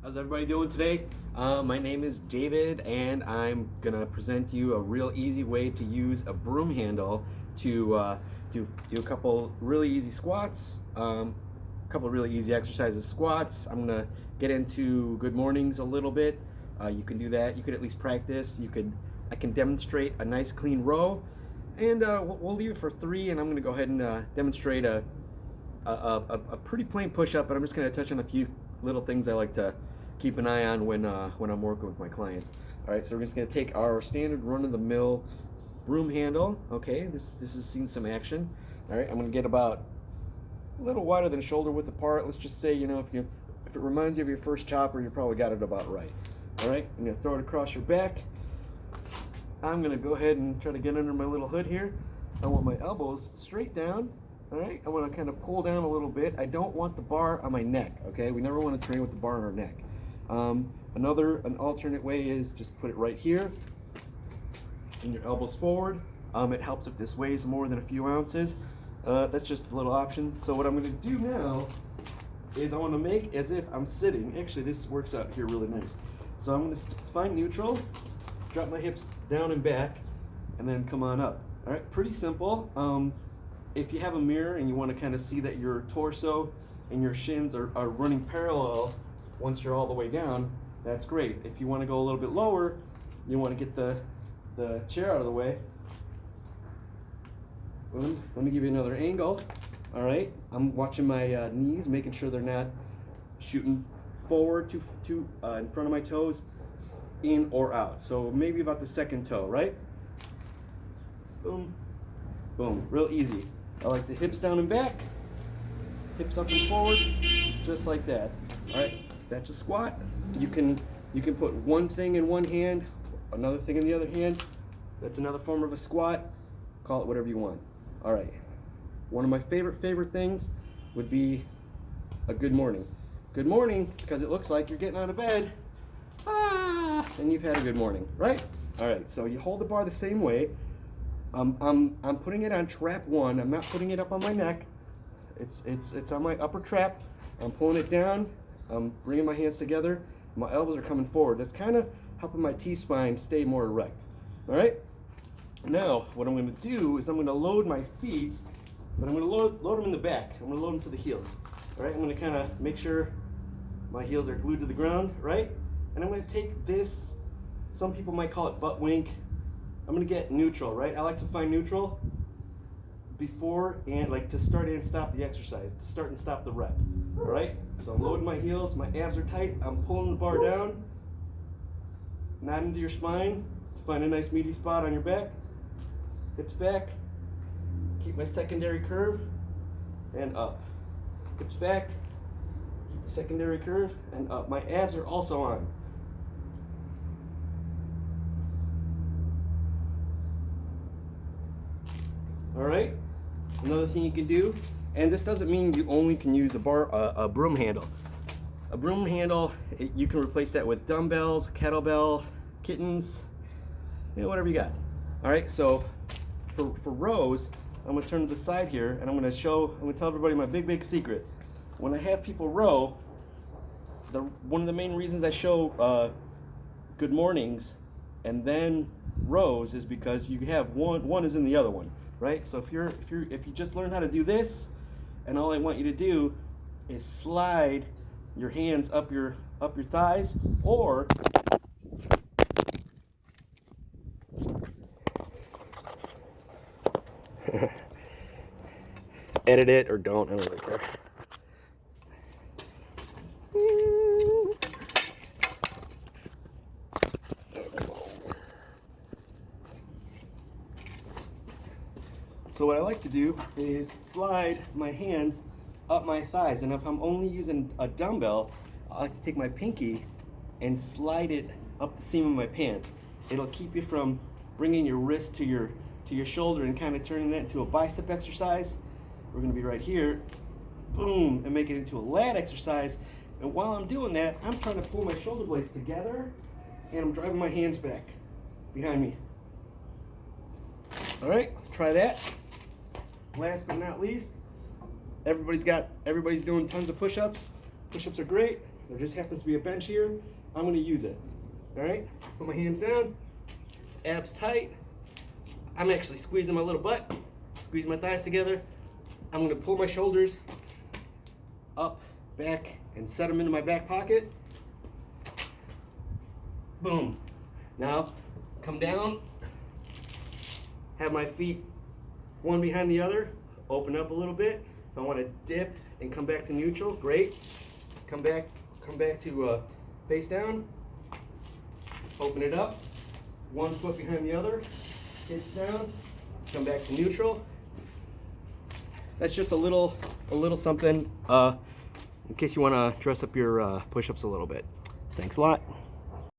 How's everybody doing today? My name is David, and I'm gonna present you a real easy way to use a broom handle to do a couple really easy squats, a couple really easy exercises. Squats. I'm gonna get into good mornings a little bit. You can do that. You could at least practice. I can demonstrate a nice clean row, and we'll leave it for 3. And I'm gonna go ahead and demonstrate a pretty plain push-up, but I'm just going to touch on a few little things I like to keep an eye on when I'm working with my clients. All right, so we're just going to take our standard run-of-the-mill broom handle. Okay, this has seen some action. All right, I'm going to get about a little wider than shoulder width apart. Let's just say, if it reminds you of your first chopper, you probably got it about right. All right, I'm going to throw it across your back. I'm going to go ahead and try to get under my little hood here. I want my elbows straight down. All right, I want to kind of pull down a little bit. I don't want the bar on my neck, okay? We never want to train with the bar on our neck. An alternate way is just put it right here and your elbows forward. It helps if this weighs more than a few ounces. That's just a little option. So what I'm going to do now is I want to make as if I'm sitting. Actually, this works out here really nice. So I'm going to find neutral, drop my hips down and back, and then come on up. All right, pretty simple. If you have a mirror and you want to kind of see that your torso and your shins are running parallel once you're all the way down, that's great. If you want to go a little bit lower, you want to get the chair out of the way. Boom. Let me give you another angle. All right, I'm watching my knees, making sure they're not shooting forward too in front of my toes, in or out. So maybe about the second toe, right? Boom, boom, real easy. I like the hips down and back, hips up and forward, just like that. All right, that's a squat. You can put one thing in one hand, another thing in the other hand. That's another form of a squat. Call it whatever you want. All right, one of my favorite things would be a good morning. Good morning, because it looks like you're getting out of bed, and you've had a good morning, right? All right, so you hold the bar the same way. I'm putting it on trap 1. I'm not putting it up on my neck. It's on my upper trap. I'm pulling it down. I'm bringing my hands together. My elbows are coming forward. That's kind of helping my T-spine stay more erect. All right. Now, what I'm going to do is I'm going to load my feet, but I'm going to load them in the back. I'm going to load them to the heels. All right. I'm going to kind of make sure my heels are glued to the ground, right? And I'm going to take this. Some people might call it butt wink. I'm gonna get neutral, right? I like to find neutral before and to start and stop the exercise, to start and stop the rep, all right? So I'm loading my heels, my abs are tight, I'm pulling the bar down, not into your spine, find a nice meaty spot on your back, hips back, keep my secondary curve, and up. Hips back, keep the secondary curve, and up. My abs are also on. All right, another thing you can do, and this doesn't mean you only can use a broom handle. A broom handle, you can replace that with dumbbells, kettlebell, kittens, whatever you got. All right, so for rows, I'm gonna turn to the side here, and I'm gonna tell everybody my big secret. When I have people row, one of the main reasons I show good mornings and then rows is because you have one is in the other one. Right? So if you just learn how to do this, and all I want you to do is slide your hands up your thighs, or edit it or don't, I don't really care. So what I like to do is slide my hands up my thighs, and if I'm only using a dumbbell, I like to take my pinky and slide it up the seam of my pants. It'll keep you from bringing your wrist to your shoulder and kind of turning that into a bicep exercise. We're going to be right here, boom, and make it into a lat exercise. And while I'm doing that, I'm trying to pull my shoulder blades together, and I'm driving my hands back behind me. All right, let's try that. Last but not least, everybody's doing tons of push-ups. Push-ups are great. There just happens to be a bench here. I'm gonna use it. All right, put my hands down, abs tight. I'm actually squeezing my little butt, squeeze my thighs together. I'm gonna pull my shoulders up, back, and set them into my back pocket. Boom. Now, come down, have my feet one behind the other, open up a little bit. If I want to dip and come back to neutral, great. Come back to face down, open it up, one foot behind the other, hips down, come back to neutral. That's just a little something in case you want to dress up your push-ups a little bit. Thanks a lot.